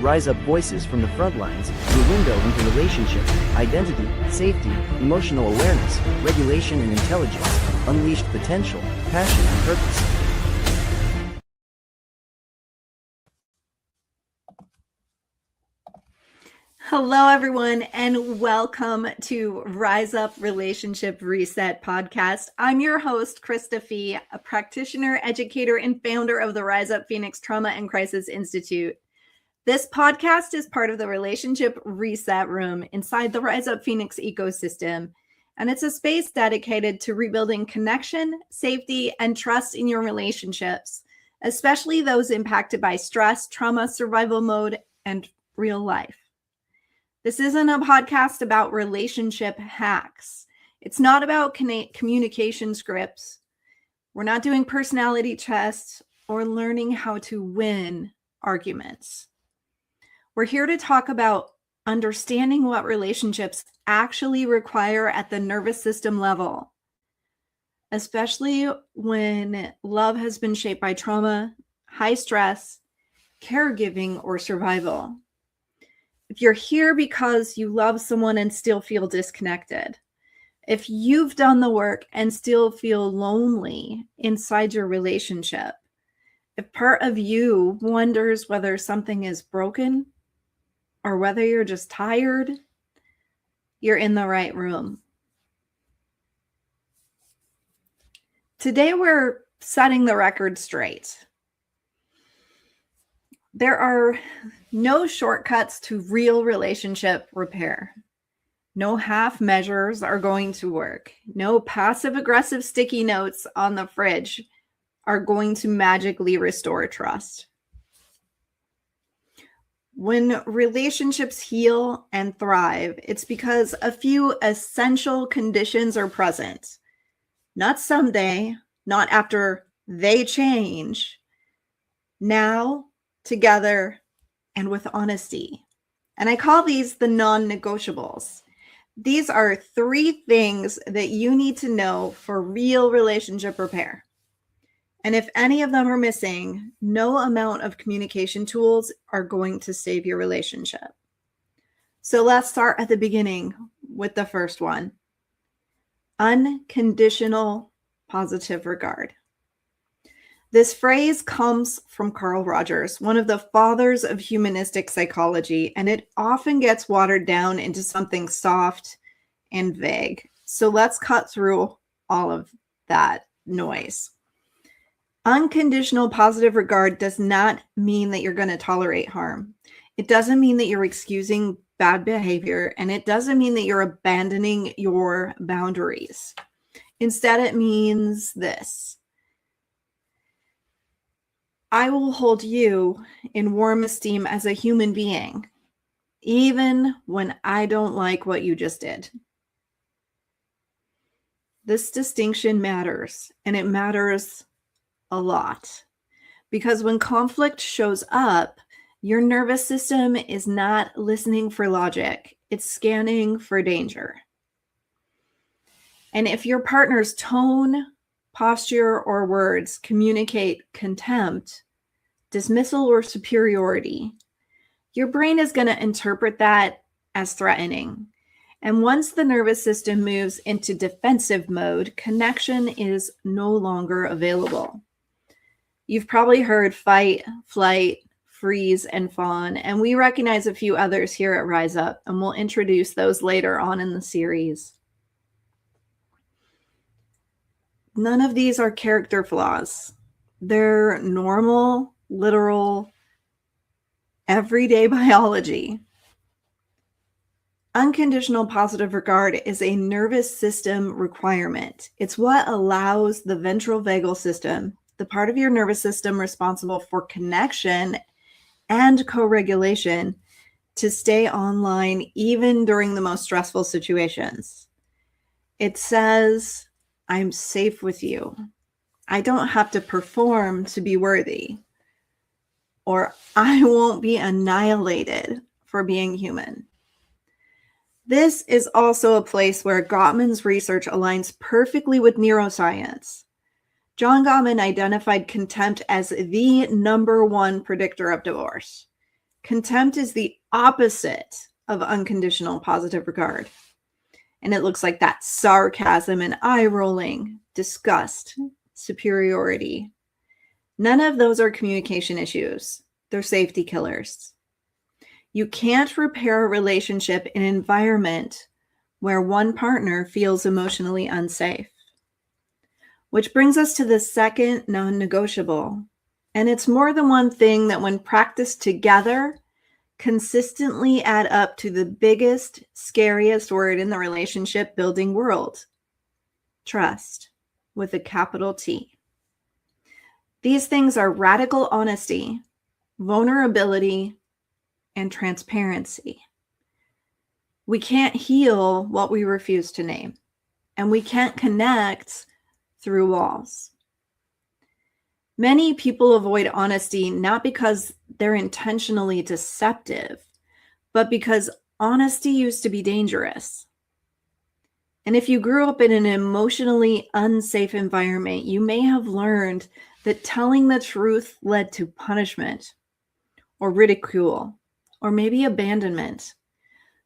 rise up voices from the front lines, your window into relationships, identity, safety, emotional awareness, regulation and intelligence, unleashed potential, passion and purpose. Hello, everyone, and welcome to RISEUP Relationship Reset Podcast. I'm your host, Krista Fee, a practitioner, educator, and founder of the RISEUP Phoenix Trauma and Crisis Institute. This podcast is part of the Relationship Reset Room inside the RISEUP Phoenix ecosystem, and it's a space dedicated to rebuilding connection, safety, and trust in your relationships, especially those impacted by stress, trauma, survival mode, and real life. This isn't a podcast about relationship hacks. It's not about communication scripts. We're not doing personality tests or learning how to win arguments. We're here to talk about understanding what relationships actually require at the nervous system level, especially when love has been shaped by trauma, high stress, caregiving, or survival. If you're here because you love someone and still feel disconnected, if you've done the work and still feel lonely inside your relationship, if part of you wonders whether something is broken or whether you're just tired, you're in the right room. Today, we're setting the record straight. There are no shortcuts to real relationship repair. No half measures are going to work. No passive-aggressive sticky notes on the fridge are going to magically restore trust. When relationships heal and thrive, it's because a few essential conditions are present. Not someday, not after they change. Now, together, and with honesty. And I call these the non-negotiables. These are 3 things that you need to know for real relationship repair. And if any of them are missing, no amount of communication tools are going to save your relationship. So let's start at the beginning with the first one. Unconditional positive regard. This phrase comes from Carl Rogers, one of the fathers of humanistic psychology, and it often gets watered down into something soft and vague. So let's cut through all of that noise. Unconditional positive regard does not mean that you're going to tolerate harm. It doesn't mean that you're excusing bad behavior, and it doesn't mean that you're abandoning your boundaries. Instead, it means this. I will hold you in warm esteem as a human being, even when I don't like what you just did. This distinction matters, and it matters a lot, because when conflict shows up, your nervous system is not listening for logic. It's scanning for danger. And if your partner's tone, posture, or words communicate contempt, dismissal, or superiority, your brain is going to interpret that as threatening. And once the nervous system moves into defensive mode, connection is no longer available. You've probably heard fight, flight, freeze, and fawn, and we recognize a few others here at RISEUP, and we'll introduce those later on in the series. None of these are character flaws. They're normal, literal, everyday biology. Unconditional positive regard is a nervous system requirement. It's what allows the ventral vagal system, the part of your nervous system responsible for connection and co-regulation, to stay online even during the most stressful situations. It says, I'm safe with you. I don't have to perform to be worthy. Or I won't be annihilated for being human. This is also a place where Gottman's research aligns perfectly with neuroscience. John Gottman identified contempt as the #1 predictor of divorce. Contempt is the opposite of unconditional positive regard. And it looks like that sarcasm and eye rolling, disgust, superiority. None of those are communication issues. They're safety killers. You can't repair a relationship in an environment where one partner feels emotionally unsafe. Which brings us to the second non-negotiable. And it's more than one thing that when practiced together, consistently add up to the biggest, scariest word in the relationship building world. Trust, with a capital T. These things are radical honesty, vulnerability, and transparency. We can't heal what we refuse to name, and we can't connect through walls. Many people avoid honesty not because they're intentionally deceptive, but because honesty used to be dangerous. And if you grew up in an emotionally unsafe environment, you may have learned that telling the truth led to punishment or ridicule or maybe abandonment.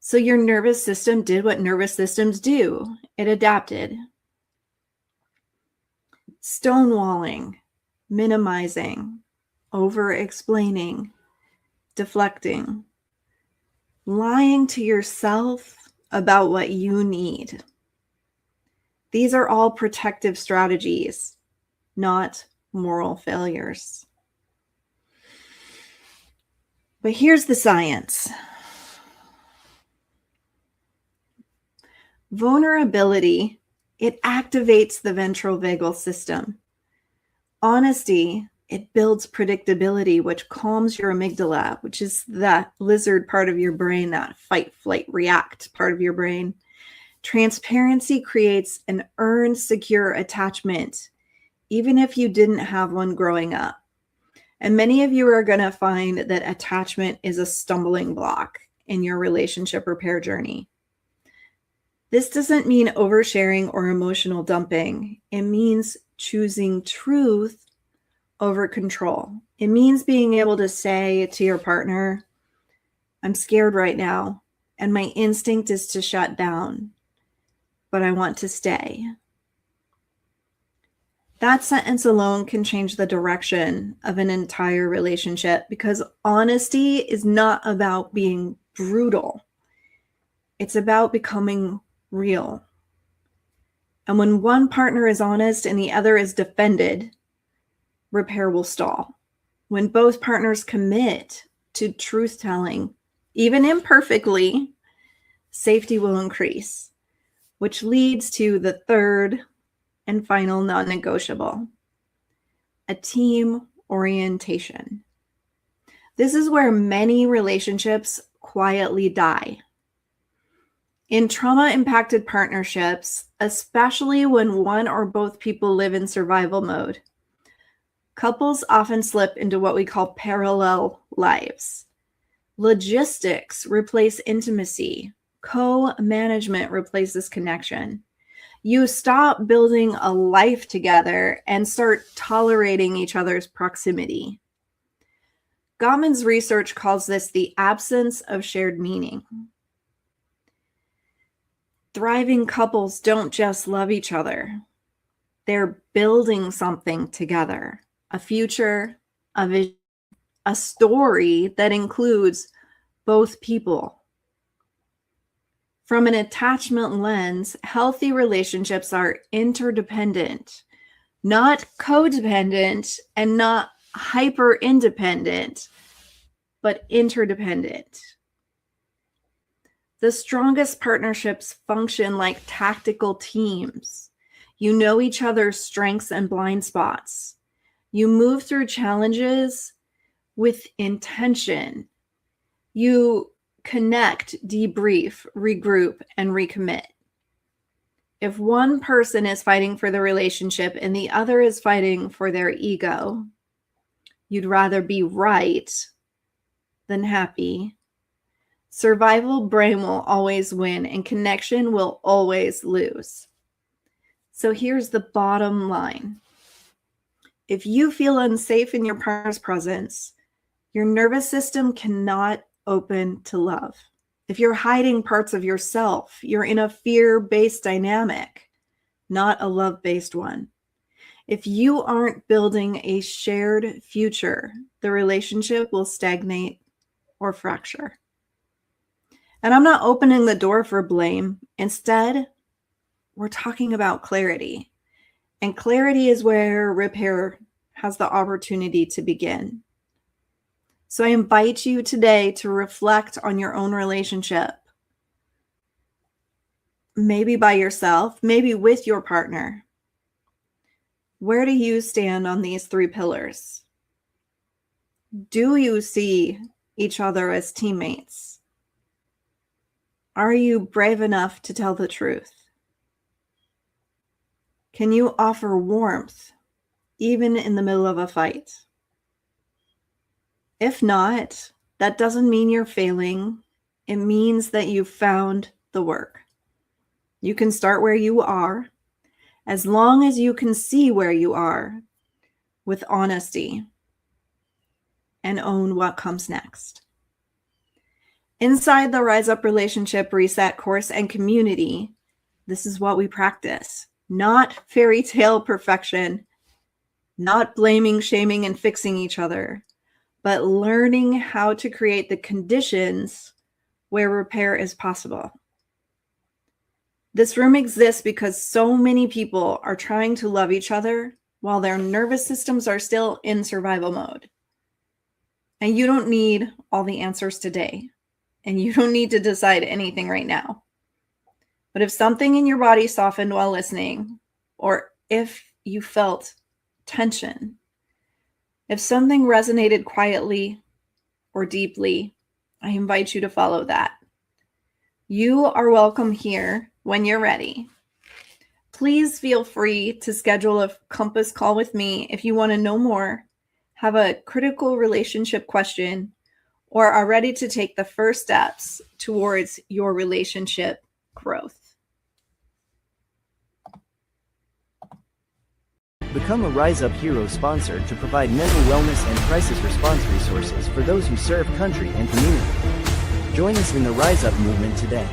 So your nervous system did what nervous systems do. It adapted. Stonewalling, minimizing, over-explaining, deflecting, lying to yourself about what you need. These are all protective strategies, not moral failures. But here's the science. Vulnerability, it activates the ventral vagal system. Honesty, it builds predictability, which calms your amygdala, which is that lizard part of your brain, that fight, flight, react part of your brain. Transparency creates an earned, secure attachment, even if you didn't have one growing up. And many of you are going to find that attachment is a stumbling block in your relationship repair journey. This doesn't mean oversharing or emotional dumping. It means choosing truth over control. It means being able to say to your partner, I'm scared right now, and my instinct is to shut down, but I want to stay. That sentence alone can change the direction of an entire relationship, because honesty is not about being brutal. It's about becoming real. And when one partner is honest and the other is defended, repair will stall. When both partners commit to truth-telling, even imperfectly, safety will increase, which leads to the third and final non-negotiable, a team orientation. This is where many relationships quietly die. In trauma-impacted partnerships, especially when one or both people live in survival mode, couples often slip into what we call parallel lives. Logistics replace intimacy. Co-management replaces connection. You stop building a life together and start tolerating each other's proximity. Gottman's research calls this the absence of shared meaning. Thriving couples don't just love each other. They're building something together, a future, a vision, a story that includes both people. From an attachment lens, healthy relationships are interdependent, not codependent and not hyper-independent, but interdependent. The strongest partnerships function like tactical teams. You know each other's strengths and blind spots. You move through challenges with intention. You connect, debrief, regroup, and recommit. If one person is fighting for the relationship and the other is fighting for their ego, you'd rather be right than happy. Survival brain will always win and connection will always lose. So here's the bottom line. If you feel unsafe in your partner's presence, Your nervous system cannot open to love. If you're hiding parts of yourself, you're in a fear-based dynamic, not a love-based one. If you aren't building a shared future, the relationship will stagnate or fracture. And I'm not opening the door for blame. Instead, we're talking about clarity. And clarity is where repair has the opportunity to begin. So I invite you today to reflect on your own relationship. Maybe by yourself, maybe with your partner. Where do you stand on these 3 pillars? Do you see each other as teammates? Are you brave enough to tell the truth? Can you offer warmth even in the middle of a fight? If not, that doesn't mean you're failing. It means that you've found the work. You can start where you are, as long as you can see where you are with honesty and own what comes next. Inside the Rise Up Relationship Reset course and community, this is what we practice. Not fairy tale perfection, not blaming, shaming, and fixing each other, but learning how to create the conditions where repair is possible. This room exists because so many people are trying to love each other while their nervous systems are still in survival mode. And you don't need all the answers today, and you don't need to decide anything right now. But if something in your body softened while listening, or if you felt tension, if something resonated quietly or deeply, I invite you to follow that. You are welcome here when you're ready. Please feel free to schedule a Compass call with me if you want to know more, have a critical relationship question, or are ready to take the first steps towards your relationship growth. Become a Rise Up Hero sponsor to provide mental wellness and crisis response resources for those who serve country and community. Join us in the Rise Up movement today.